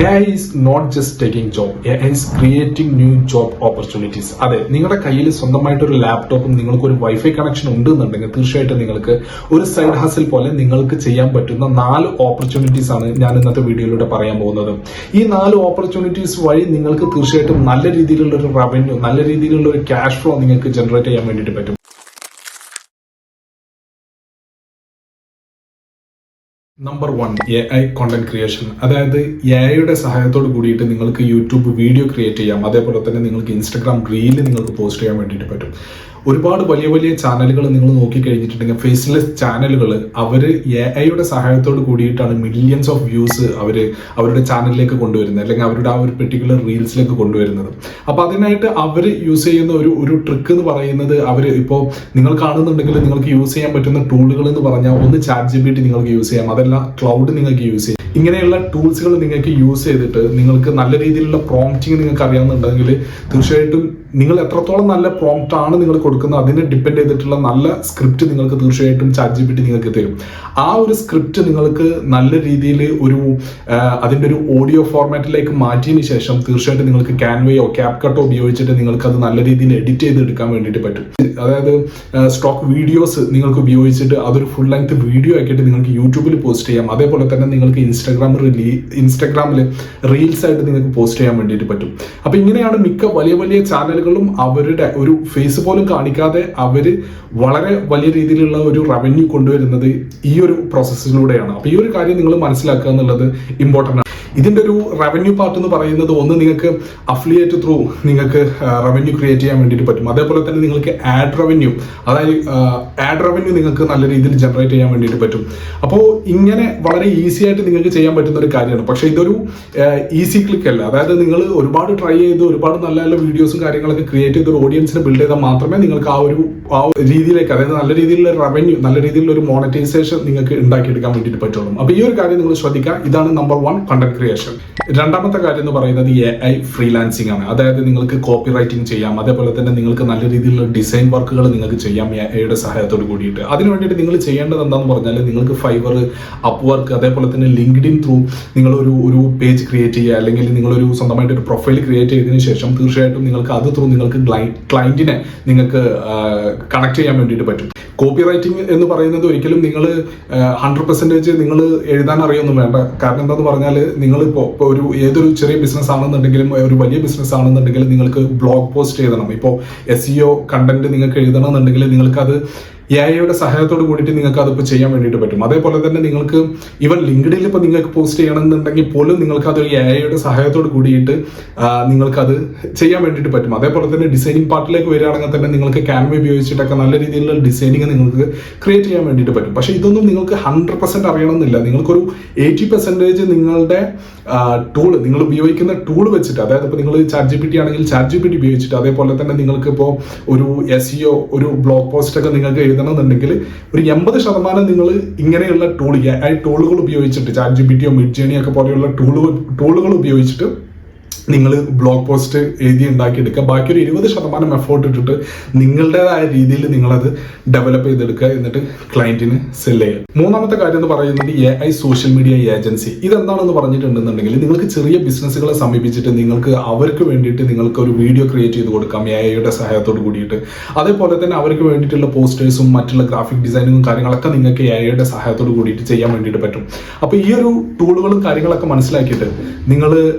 AI is not just taking job. AI is creating new job opportunities. അതെ, നിങ്ങളുടെ കയ്യിൽ സ്വന്തമായിട്ടൊരു ലാപ്ടോപ്പും നിങ്ങൾക്ക് ഒരു വൈഫൈ കണക്ഷൻ ഉണ്ടെന്നുണ്ടെങ്കിൽ തീർച്ചയായിട്ടും നിങ്ങൾക്ക് ഒരു സൈഡ് ഹസിൽ പോലെ നിങ്ങൾക്ക് ചെയ്യാൻ പറ്റുന്ന 4 ഓപ്പർച്യൂണിറ്റീസ് ആണ് ഞാൻ ഇന്നത്തെ വീഡിയോയിലൂടെ പറയാൻ പോകുന്നത്. ഈ 4 ഓപ്പർച്യൂണിറ്റീസ് വഴി നിങ്ങൾക്ക് തീർച്ചയായിട്ടും നല്ല രീതിയിലുള്ള ഒരു റവന്യൂ, നല്ല രീതിയിലുള്ള ഒരു ക്യാഷ് ഫ്ലോ നിങ്ങൾക്ക് ജനറേറ്റ് ചെയ്യാൻ വേണ്ടിയിട്ട് പറ്റും. Number 1, AI content creation. അതായത് എഐയുടെ സഹായത്തോട് കൂടിയിട്ട് നിങ്ങൾക്ക് യൂട്യൂബ് വീഡിയോ ക്രിയേറ്റ് ചെയ്യാം. അതേപോലെ തന്നെ നിങ്ങൾക്ക് ഇൻസ്റ്റാഗ്രാം റീല് നിങ്ങൾക്ക് പോസ്റ്റ് ചെയ്യാൻ വേണ്ടിയിട്ട് പറ്റും. ഒരുപാട് വലിയ വലിയ ചാനലുകൾ നിങ്ങൾ നോക്കിക്കഴിഞ്ഞിട്ടുണ്ടെങ്കിൽ ഫേസ്ലെസ് ചാനലുകൾ അവർ എഐയുടെ സഹായത്തോട് കൂടിയിട്ടാണ് മില്യൺസ് ഓഫ് വ്യൂസ് അവരുടെ ചാനലിലേക്ക് കൊണ്ടുവരുന്നത്, അല്ലെങ്കിൽ അവരുടെ ആ ഒരു പെർട്ടിക്കുലർ റീൽസിലേക്ക് കൊണ്ടുവരുന്നത്. അപ്പോൾ അതിനായിട്ട് അവർ യൂസ് ചെയ്യുന്ന ഒരു ട്രിക്ക് എന്ന് പറയുന്നത്, അവർ ഇപ്പോൾ നിങ്ങൾ കാണുന്നുണ്ടെങ്കിൽ നിങ്ങൾക്ക് യൂസ് ചെയ്യാൻ പറ്റുന്ന ടൂളുകൾ എന്ന് പറഞ്ഞാൽ ഒന്ന് ChatGPT നിങ്ങൾക്ക് യൂസ് ചെയ്യാം, അതല്ല ക്ലൗഡ് നിങ്ങൾക്ക് യൂസ് ചെയ്യാം. ഇങ്ങനെയുള്ള ടൂൾസുകൾ നിങ്ങൾക്ക് യൂസ് ചെയ്തിട്ട് നിങ്ങൾക്ക് നല്ല രീതിയിലുള്ള പ്രോംപ്റ്റിങ് നിങ്ങൾക്ക് അറിയാവുന്നുണ്ടെങ്കിൽ തീർച്ചയായിട്ടും നിങ്ങൾ എത്രത്തോളം നല്ല പ്രോംപ്റ്റ് ആണ് നിങ്ങൾ കൊടുക്കുന്നത് അതിനെ ഡിപ്പെൻഡ് ചെയ്തിട്ടുള്ള നല്ല സ്ക്രിപ്റ്റ് നിങ്ങൾക്ക് തീർച്ചയായിട്ടും ChatGPT നിങ്ങൾക്ക് തരും. ആ ഒരു സ്ക്രിപ്റ്റ് നിങ്ങൾക്ക് നല്ല രീതിയിൽ അതിൻ്റെ ഒരു ഓഡിയോ ഫോർമാറ്റിലേക്ക് മാറ്റിയതിന് ശേഷം തീർച്ചയായിട്ടും നിങ്ങൾക്ക് ക്യാൻവയോ ക്യാപ്കട്ടോ ഉപയോഗിച്ചിട്ട് നിങ്ങൾക്ക് അത് നല്ല രീതിയിൽ എഡിറ്റ് ചെയ്തെടുക്കാൻ വേണ്ടിയിട്ട് പറ്റും. അതായത് സ്റ്റോക്ക് വീഡിയോസ് നിങ്ങൾക്ക് ഉപയോഗിച്ചിട്ട് അതൊരു ഫുൾ ലെങ്ത് വീഡിയോ ആക്കിയിട്ട് നിങ്ങൾക്ക് യൂട്യൂബിൽ പോസ്റ്റ് ചെയ്യാം. അതേപോലെ തന്നെ നിങ്ങൾക്ക് ഇൻസ്റ്റാഗ്രാമിൽ റീൽസ് ആയിട്ട് നിങ്ങൾക്ക് പോസ്റ്റ് ചെയ്യാൻ വേണ്ടിയിട്ട് പറ്റും. അപ്പൊ ഇങ്ങനെയാണ് മിക്ക വലിയ വലിയ ചാനലുകളും അവരുടെ ഒരു ഫേസ് പോലും കാണിക്കാതെ അവര് വളരെ വലിയ രീതിയിലുള്ള ഒരു റവന്യൂ കൊണ്ടുവരുന്നത് ഈ ഒരു പ്രോസസ്സിലൂടെയാണ്. അപ്പൊ ഈ ഒരു കാര്യം നിങ്ങൾ മനസ്സിലാക്കുക എന്നുള്ളത് ഇമ്പോർട്ടൻ്റ് ആണ്. ഇതിന്റെ ഒരു റവന്യൂ പാർട്ട് എന്ന് പറയുന്നത്, ഒന്ന് നിങ്ങൾക്ക് അഫിലിയേറ്റ് ത്രൂ നിങ്ങൾക്ക് റവന്യൂ ക്രിയേറ്റ് ചെയ്യാൻ വേണ്ടിയിട്ട് പറ്റും. അതേപോലെ തന്നെ നിങ്ങൾക്ക് ആഡ് റവന്യൂ, അതായത് ആഡ് റവന്യൂ നിങ്ങൾക്ക് നല്ല രീതിയിൽ ജനറേറ്റ് ചെയ്യാൻ വേണ്ടിയിട്ട് പറ്റും. അപ്പോൾ ഇങ്ങനെ വളരെ ഈസി ആയിട്ട് നിങ്ങൾക്ക് ചെയ്യാൻ പറ്റുന്ന ഒരു കാര്യമാണ്. പക്ഷെ ഇതൊരു ഈസി ക്ലിക്ക് അല്ല. അതായത് നിങ്ങൾ ഒരുപാട് ട്രൈ ചെയ്ത് ഒരുപാട് നല്ല നല്ല വീഡിയോസും കാര്യങ്ങളൊക്കെ ക്രിയേറ്റ് ചെയ്ത് ഒരു ഓഡിയൻസിനെ ബിൽഡ് ചെയ്താൽ മാത്രമേ നിങ്ങൾക്ക് ആ ഒരു രീതിയിലേക്ക്, അതായത് നല്ല രീതിയിലുള്ള റവന്യൂ, നല്ല രീതിയിലുള്ള ഒരു മോണിറ്റൈസേഷൻ നിങ്ങൾക്ക് ഉണ്ടാക്കിയെടുക്കാൻ വേണ്ടിയിട്ട് പറ്റുള്ളൂ. അപ്പോൾ ഈ ഒരു കാര്യം നിങ്ങൾ ശ്രദ്ധിക്കുക. ഇതാണ് നമ്പർ 1, കണ്ടന്റ് ക്രിയേഷൻ. രണ്ടാമത്തെ കാര്യം എന്ന് പറയുന്നത് AI ഫ്രീലാൻസിങ് ആണ്. അതായത് നിങ്ങൾക്ക് കോപ്പി റൈറ്റിംഗ് ചെയ്യാം, അതേപോലെ തന്നെ നിങ്ങൾക്ക് നല്ല രീതിയിലുള്ള ഡിസൈൻ വർക്കുകൾ നിങ്ങൾക്ക് ചെയ്യാം AIയുടെ സഹായത്തോട് കൂടിയിട്ട്. അതിന് വേണ്ടിയിട്ട് നിങ്ങൾ ചെയ്യേണ്ടത് എന്താണെന്ന് പറഞ്ഞാൽ, നിങ്ങൾക്ക് ഫൈവർ, അപ്വർക്ക്, അതേപോലെ തന്നെ ലിങ്ക്ഡിൻ ത്രൂ നിങ്ങൾ ഒരു പേജ് ക്രിയേറ്റ് ചെയ്യുക, അല്ലെങ്കിൽ നിങ്ങളൊരു സ്വന്തമായിട്ട് ഒരു പ്രൊഫൈൽ ക്രിയേറ്റ് ചെയ്തതിനു ശേഷം തീർച്ചയായിട്ടും നിങ്ങൾക്ക് അത് ത്രൂ നിങ്ങൾക്ക് ക്ലയന്റിനെ നിങ്ങൾക്ക് കണക്ട് ചെയ്യാൻ വേണ്ടിയിട്ട് പറ്റും. കോപ്പി റൈറ്റിംഗ് എന്ന് പറയുന്നത് ഒരിക്കലും നിങ്ങൾ 100% നിങ്ങൾ എഴുതാൻ അറിയൊന്നും വേണ്ട. കാരണം എന്താന്ന് പറഞ്ഞാൽ, നിങ്ങളിപ്പോൾ ഏതൊരു ചെറിയ ബിസിനസ് ആണെന്നുണ്ടെങ്കിലും ഒരു വലിയ ബിസിനസ് ആണെന്നുണ്ടെങ്കിലും നിങ്ങൾക്ക് ബ്ലോഗ് പോസ്റ്റ് എഴുതണം. ഇപ്പോൾ SEO കണ്ടന്റ് നിങ്ങൾക്ക് എഴുതണമെന്നുണ്ടെങ്കിൽ നിങ്ങൾക്കത് AIയുടെ സഹായത്തോട് കൂടിയിട്ട് നിങ്ങൾക്ക് അതിപ്പോൾ ചെയ്യാൻ വേണ്ടിയിട്ട് പറ്റും. അതേപോലെ തന്നെ നിങ്ങൾക്ക് ഈവൻ ലിങ്ക്ഡിനിൽ ഇപ്പോൾ നിങ്ങൾക്ക് പോസ്റ്റ് ചെയ്യണമെന്നുണ്ടെങ്കിൽ പോലും നിങ്ങൾക്ക് അത് AIയുടെ സഹായത്തോട് കൂടിയിട്ട് നിങ്ങൾക്കത് ചെയ്യാൻ വേണ്ടിയിട്ട് പറ്റും. അതേപോലെ തന്നെ ഡിസൈനിങ് പാർട്ടിലേക്ക് വരികയാണെങ്കിൽ തന്നെ നിങ്ങൾക്ക് ക്യാൻവ ഉപയോഗിച്ചിട്ടൊക്കെ നല്ല രീതിയിലുള്ള ഡിസൈനിങ് നിങ്ങൾക്ക് ക്രിയേറ്റ് ചെയ്യാൻ വേണ്ടിയിട്ട് പറ്റും. പക്ഷേ ഇതൊന്നും നിങ്ങൾക്ക് 100% അറിയണമെന്നില്ല. നിങ്ങൾക്കൊരു 80% നിങ്ങളുടെ ടൂൾ, നിങ്ങൾ ഉപയോഗിക്കുന്ന ടൂൾ വെച്ചിട്ട്, അതായത് ഇപ്പോൾ നിങ്ങൾ ChatGPT ആണെങ്കിൽ ChatGPT ഉപയോഗിച്ചിട്ട്, അതേപോലെ തന്നെ നിങ്ങൾക്ക് ഇപ്പോൾ ഒരു SEO ഒരു ബ്ലോഗ് പോസ്റ്റ് ഒക്കെ നിങ്ങൾക്ക് എഴുതണമെന്നുണ്ടെങ്കിൽ ഒരു 80% നിങ്ങൾ ഇങ്ങനെയുള്ള ടൂളുകൾ ഉപയോഗിച്ചിട്ട്, ChatGPTയോ മിഡ്ജേർണി ഒക്കെ പോലെയുള്ള ടൂളുകൾ ഉപയോഗിച്ചിട്ട് നിങ്ങൾ ബ്ലോഗ് പോസ്റ്റ് എഴുതി ഉണ്ടാക്കിയെടുക്കുക. ബാക്കി ഒരു 20% എഫേർട്ട് ഇട്ടിട്ട് നിങ്ങളുടേതായ രീതിയിൽ നിങ്ങളത് ഡെവലപ്പ് ചെയ്തെടുക്കുക, എന്നിട്ട് ക്ലയന്റിന് സെല് ചെയ്യുക. മൂന്നാമത്തെ കാര്യം എന്ന് പറയുന്നത് AI സോഷ്യൽ മീഡിയ ഏജൻസി. ഇതെന്താണെന്ന് പറഞ്ഞിട്ടുണ്ടെന്നുണ്ടെങ്കിൽ, നിങ്ങൾക്ക് ചെറിയ ബിസിനസ്സുകളെ സമീപിച്ചിട്ട് നിങ്ങൾക്ക് അവർക്ക് വേണ്ടിയിട്ട് നിങ്ങൾക്ക് ഒരു വീഡിയോ ക്രിയേറ്റ് ചെയ്ത് കൊടുക്കാം AIയുടെ സഹായത്തോട് കൂടിയിട്ട്. അതേപോലെ തന്നെ അവർക്ക് വേണ്ടിയിട്ടുള്ള പോസ്റ്റേഴ്സും മറ്റുള്ള ഗ്രാഫിക് ഡിസൈനിങ്ങും കാര്യങ്ങളൊക്കെ നിങ്ങൾക്ക് AIയുടെ സഹായത്തോട് കൂടിയിട്ട് ചെയ്യാൻ വേണ്ടിയിട്ട് പറ്റും. അപ്പോൾ ഈ ഒരു ടൂളുകളും കാര്യങ്ങളൊക്കെ മനസ്സിലാക്കിയിട്ട് നിങ്ങൾ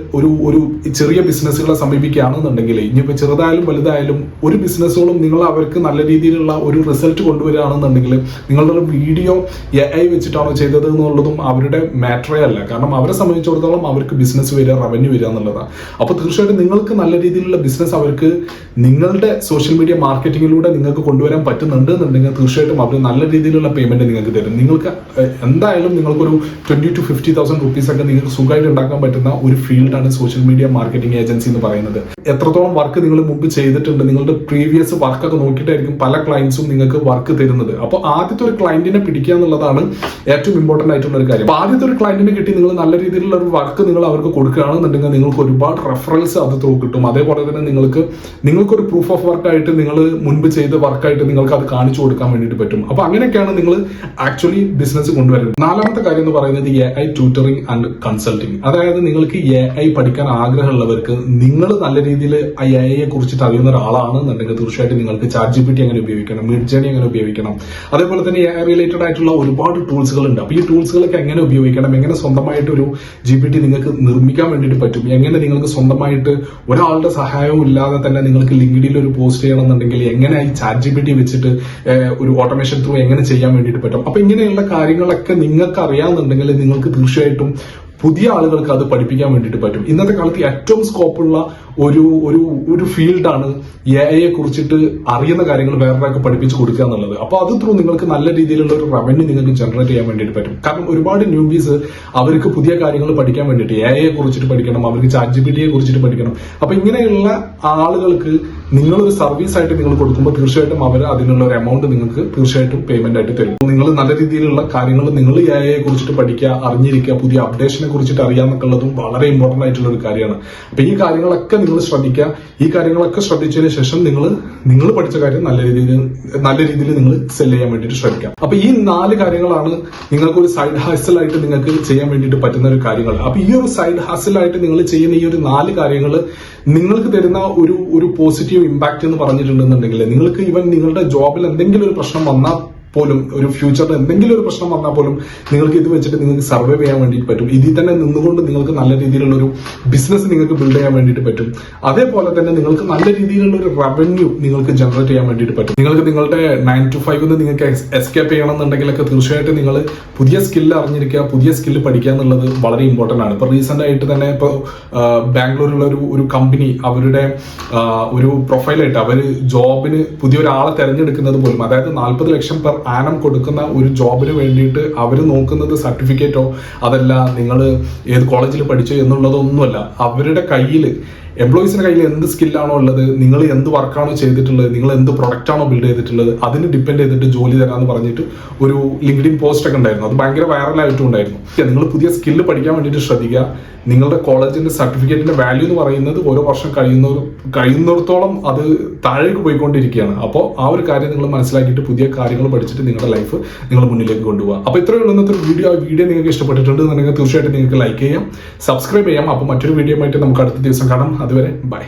ഒരു ചെറിയ ബിസിനസ്സുകളെ സമീപിക്കുകയാണെന്നുണ്ടെങ്കിൽ, ഇനിയിപ്പോൾ ചെറുതായാലും വലുതായാലും ഒരു ബിസിനസ്സുകളും നിങ്ങൾ അവർക്ക് നല്ല രീതിയിലുള്ള ഒരു റിസൾട്ട് കൊണ്ടുവരികയാണെന്നുണ്ടെങ്കിൽ, നിങ്ങളുടെ വീഡിയോ AI വെച്ചിട്ടാണോ ചെയ്തത് എന്നുള്ളതും അവരുടെ മാറ്ററേ അല്ല. കാരണം അവരെ സംബന്ധിച്ചിടത്തോളം അവർക്ക് ബിസിനസ് വരിക, റവന്യൂ വരിക എന്നുള്ളതാണ്. അപ്പോൾ തീർച്ചയായിട്ടും നിങ്ങൾക്ക് നല്ല രീതിയിലുള്ള ബിസിനസ് അവർക്ക് നിങ്ങളുടെ സോഷ്യൽ മീഡിയ മാർക്കറ്റിങ്ങിലൂടെ നിങ്ങൾക്ക് കൊണ്ടുവരാൻ പറ്റുന്നുണ്ട് എന്നുണ്ടെങ്കിൽ തീർച്ചയായിട്ടും അവർ നല്ല രീതിയിലുള്ള പേയ്മെന്റ് നിങ്ങൾക്ക് തരും. നിങ്ങൾക്ക് എന്തായാലും നിങ്ങൾക്കൊരു 20,000 to 50,000 rupees ഒക്കെ നിങ്ങൾക്ക് സുഖമായിട്ട് ഉണ്ടാക്കാൻ പറ്റുന്ന ഒരു ഫീൽഡാണ് സോഷ്യൽ മീഡിയ മാർക്കറ്റിംഗ് ഏജൻസി എന്ന് പറയുന്നത്. എത്രത്തോളം വർക്ക് നിങ്ങൾ മുമ്പ് ചെയ്തിട്ടുണ്ട്, നിങ്ങളുടെ പ്രീവിയസ് വർക്കൊക്കെ നോക്കിയിട്ടായിരിക്കും പല ക്ലയൻസും നിങ്ങൾക്ക് വർക്ക് തരുന്നത്. അപ്പോൾ ആദ്യത്തെ ഒരു ക്ലയന്റിനെ പിടിക്കുക എന്നുള്ളതാണ് ഏറ്റവും ഇമ്പോർട്ടന്റ് ആയിട്ടുള്ള ഒരു കാര്യം. ആദ്യത്തെ ഒരു ക്ലയന്റിനെ കിട്ടി നിങ്ങൾ നല്ല രീതിയിലുള്ള ഒരു വർക്ക് നിങ്ങൾ അവർക്ക് കൊടുക്കുകയാണെന്നുണ്ടെങ്കിൽ നിങ്ങൾക്ക് ഒരുപാട് റെഫറൻസ് അത് ത്രൂ കിട്ടും. അതേപോലെ തന്നെ നിങ്ങൾക്കൊരു പ്രൂഫ് ഓഫ് വർക്ക് ആയിട്ട് നിങ്ങൾ മുൻപ് ചെയ്ത വർക്കായിട്ട് നിങ്ങൾക്ക് അത് കാണിച്ചു കൊടുക്കാൻ വേണ്ടിയിട്ട് പറ്റും. അപ്പൊ അങ്ങനെയൊക്കെയാണ് നിങ്ങൾ ആക്ച്വലി ബിസിനസ് കൊണ്ടുവരുന്നത്. നാലാമത്തെ കാര്യം എന്ന് പറയുന്നത് AI ട്യൂട്ടറിംഗ് ആൻഡ് കൺസൾട്ടിങ്. അതായത് നിങ്ങൾക്ക് AI പഠിക്കാൻ ആഗ്രഹമുള്ളവർക്ക്, നിങ്ങൾ നല്ല രീതിയിൽ AI കുറിച്ചിട്ട് അറിയുന്ന ഒരാളാണെന്നുണ്ടെങ്കിൽ തീർച്ചയായിട്ടും നിങ്ങൾക്ക് ChatGPT എങ്ങനെ ഉപയോഗിക്കണം, മിഡ്ജേണി എങ്ങനെ ഉപയോഗിക്കണം, അതേപോലെ തന്നെ AI റിലേറ്റഡ് ആയിട്ടുള്ള ഒരുപാട് ടൂൾസുകൾ ഉണ്ട്. അപ്പൊ ഈ ടൂൾസുകളൊക്കെ എങ്ങനെ ഉപയോഗിക്കണം, എങ്ങനെ സ്വന്തമായിട്ട് ഒരു GPT നിങ്ങൾക്ക് നിർമ്മിക്കാൻ വേണ്ടിയിട്ട് പറ്റും, എങ്ങനെ നിങ്ങൾക്ക് സ്വന്തമായിട്ട് ഒരാളുടെ സഹായവും ഇല്ലാതെ തന്നെ നിങ്ങൾക്ക് ലിങ്ക്ഡിനിൽ ഒരു പോസ്റ്റ് ചെയ്യണമെന്നുണ്ടെങ്കിൽ എങ്ങനെ ഈ ChatGPT വെച്ചിട്ട് ഒരു ഓട്ടോമേഷൻ ത്രൂ എങ്ങനെ ചെയ്യാൻ വേണ്ടിയിട്ട് പറ്റും. അപ്പൊ ഇങ്ങനെയുള്ള കാര്യങ്ങളൊക്കെ നിങ്ങൾക്ക് അറിയാമെന്നുണ്ടെങ്കിൽ നിങ്ങൾക്ക് തീർച്ചയായിട്ടും പുതിയ ആളുകൾക്ക് അത് പഠിപ്പിക്കാൻ വേണ്ടിയിട്ട് പറ്റും. ഇന്നത്തെ കാലത്ത് ഏറ്റവും സ്കോപ്പുള്ള ഒരു ഫീൽഡാണ് AI കുറിച്ചിട്ട് അറിയുന്ന കാര്യങ്ങൾ വേറൊരാൾക്ക് പഠിപ്പിച്ചു കൊടുക്കുക എന്നുള്ളത്. അപ്പൊ അത് ത്രൂ നിങ്ങൾക്ക് നല്ല രീതിയിലുള്ള ഒരു റവന്യൂ നിങ്ങൾക്ക് ജനറേറ്റ് ചെയ്യാൻ വേണ്ടിയിട്ട് പറ്റും. കാരണം ഒരുപാട് ന്യൂബീസ് അവർക്ക് പുതിയ കാര്യങ്ങൾ പഠിക്കാൻ വേണ്ടിയിട്ട് AI കുറിച്ചിട്ട് പഠിക്കണം, അവർക്ക് ChatGPT കുറിച്ചിട്ട് പഠിക്കണം. അപ്പൊ ഇങ്ങനെയുള്ള ആളുകൾക്ക് നിങ്ങളൊരു സർവീസ് ആയിട്ട് നിങ്ങൾ കൊടുക്കുമ്പോൾ തീർച്ചയായിട്ടും അവർ അതിനുള്ള ഒരു എമൗണ്ട് നിങ്ങൾക്ക് തീർച്ചയായിട്ടും പേയ്മെന്റ് ആയിട്ട് തരും. നിങ്ങൾ നല്ല രീതിയിലുള്ള കാര്യങ്ങൾ നിങ്ങൾ AI കുറിച്ചിട്ട് പഠിക്കുക, അറിഞ്ഞിരിക്കുക, പുതിയ അപ്ഡേഷനെ കുറിച്ചിട്ട് അറിയാന്നൊക്കെ ഉള്ളതും വളരെ ഇമ്പോർട്ടന്റ് ആയിട്ടുള്ള ഒരു കാര്യമാണ്. അപ്പൊ ഈ കാര്യങ്ങളൊക്കെ നിങ്ങൾ ശ്രദ്ധിക്കുക. ഈ കാര്യങ്ങളൊക്കെ ശ്രദ്ധിച്ചതിന് ശേഷം നിങ്ങൾ പഠിച്ച കാര്യം നല്ല രീതിയിൽ നിങ്ങൾ സെല് ചെയ്യാൻ വേണ്ടിയിട്ട് ശ്രമിക്കാം. അപ്പൊ ഈ 4 കാര്യങ്ങളാണ് നിങ്ങൾക്ക് ഒരു സൈഡ് ഹസിൽ ആയിട്ട് നിങ്ങൾക്ക് ചെയ്യാൻ വേണ്ടിയിട്ട് പറ്റുന്ന ഒരു കാര്യങ്ങൾ. അപ്പൊ ഈ ഒരു സൈഡ് ഹസിൽ ആയിട്ട് നിങ്ങൾ ചെയ്യുന്ന ഈ ഒരു 4 കാര്യങ്ങൾ നിങ്ങൾക്ക് തരുന്ന ഒരു പോസിറ്റീവ് ഇമ്പാക്ട് എന്ന് പറഞ്ഞിട്ടുണ്ടെന്നുണ്ടെങ്കിൽ നിങ്ങൾക്ക് ഈവൻ നിങ്ങളുടെ ജോബിൽ എന്തെങ്കിലും ഒരു പ്രശ്നം വന്നാൽ പോലും, ഒരു ഫ്യൂച്ചറിൽ എന്തെങ്കിലും ഒരു പ്രശ്നം വന്നാൽ പോലും നിങ്ങൾക്ക് ഇത് വെച്ചിട്ട് നിങ്ങൾക്ക് സർവൈവ് ചെയ്യാൻ വേണ്ടിയിട്ട് പറ്റും. ഇതിൽ തന്നെ നിന്നുകൊണ്ട് നിങ്ങൾക്ക് നല്ല രീതിയിലുള്ള ഒരു ബിസിനസ് നിങ്ങൾക്ക് ബിൽഡ് ചെയ്യാൻ വേണ്ടിയിട്ട് പറ്റും. അതേപോലെ തന്നെ നിങ്ങൾക്ക് നല്ല രീതിയിലുള്ള ഒരു റവന്യൂ നിങ്ങൾക്ക് ജനറേറ്റ് ചെയ്യാൻ വേണ്ടിയിട്ട് പറ്റും. നിങ്ങൾക്ക് നിങ്ങളുടെ 9 to 5 നിങ്ങൾക്ക് എസ്കേപ്പ് ചെയ്യണമെന്നുണ്ടെങ്കിലൊക്കെ തീർച്ചയായിട്ടും നിങ്ങൾ പുതിയ സ്കില്ല് അറിഞ്ഞിരിക്കുക, പുതിയ സ്കില്ല് പഠിക്കുക എന്നുള്ളത് വളരെ ഇമ്പോർട്ടന്റ് ആണ്. ഇപ്പൊ റീസെന്റ് ആയിട്ട് തന്നെ ബാംഗ്ലൂരിലുള്ള ഒരു കമ്പനി അവരുടെ ഒരു പ്രൊഫൈലായിട്ട് അവർ ജോബിന് പുതിയൊരാളെ തെരഞ്ഞെടുക്കുന്നത് പോലും, അതായത് 40 ലക്ഷം പെർ ആനം കൊടുക്കുന്ന ഒരു ജോബിന് വേണ്ടിയിട്ട് അവർ നോക്കുന്നത് സർട്ടിഫിക്കറ്റോ അതല്ല നിങ്ങൾ ഏത് കോളേജിൽ പഠിച്ചോ എന്നുള്ളതൊന്നുമല്ല. അവരുടെ കയ്യിൽ, എംപ്ലോയീസിന്റെ കയ്യിൽ എന്ത് സ്കില്ലാണോ ഉള്ളത്, നിങ്ങൾ എന്ത് വർക്കാണോ ചെയ്തിട്ടുള്ളത്, നിങ്ങൾ എന്ത് പ്രൊഡക്റ്റാണോ ബിൽഡ് ചെയ്തിട്ടുള്ളത്, അതിന് ഡിപ്പെൻഡ് ചെയ്തിട്ട് ജോലി തരാമെന്ന് പറഞ്ഞിട്ട് ഒരു ലിങ്ക്ഡിൻ പോസ്റ്റ് ഒക്കെ ഉണ്ടായിരുന്നു. അത് ഭയങ്കര വൈറലായിട്ടും ഉണ്ടായിരുന്നു. നിങ്ങൾ പുതിയ സ്കില്ല് പഠിക്കാൻ വേണ്ടിയിട്ട് ശ്രദ്ധിക്കുക. നിങ്ങളുടെ കോളേജിന്റെ സർട്ടിഫിക്കറ്റിന്റെ വാല്യൂ എന്ന് പറയുന്നത് ഓരോ വർഷം കഴിയുന്നിടത്തോളം അത് താഴേക്ക് പോയിക്കൊണ്ടിരിക്കുകയാണ്. അപ്പോൾ ആ ഒരു കാര്യം നിങ്ങൾ മനസ്സിലാക്കിയിട്ട് പുതിയ കാര്യങ്ങൾ പഠിച്ചിട്ട് നിങ്ങളുടെ ലൈഫ് നിങ്ങൾ മുന്നിലേക്ക് കൊണ്ടുപോകുക. അപ്പോൾ ഇത്രയേ ഉള്ളൂ ഇന്നത്തെ വീഡിയോ നിങ്ങൾക്ക് ഇഷ്ടപ്പെട്ടിട്ടുണ്ട് എന്നുണ്ടെങ്കിൽ തീർച്ചയായിട്ടും നിങ്ങൾക്ക് ലൈക്ക് ചെയ്യാം, സബ്സ്ക്രൈബ് ചെയ്യാം. അപ്പോൾ മറ്റൊരു വീഡിയോ ആയിട്ട് നമുക്ക് അടുത്ത ദിവസം കാണാം. അതുവരെ ബൈ.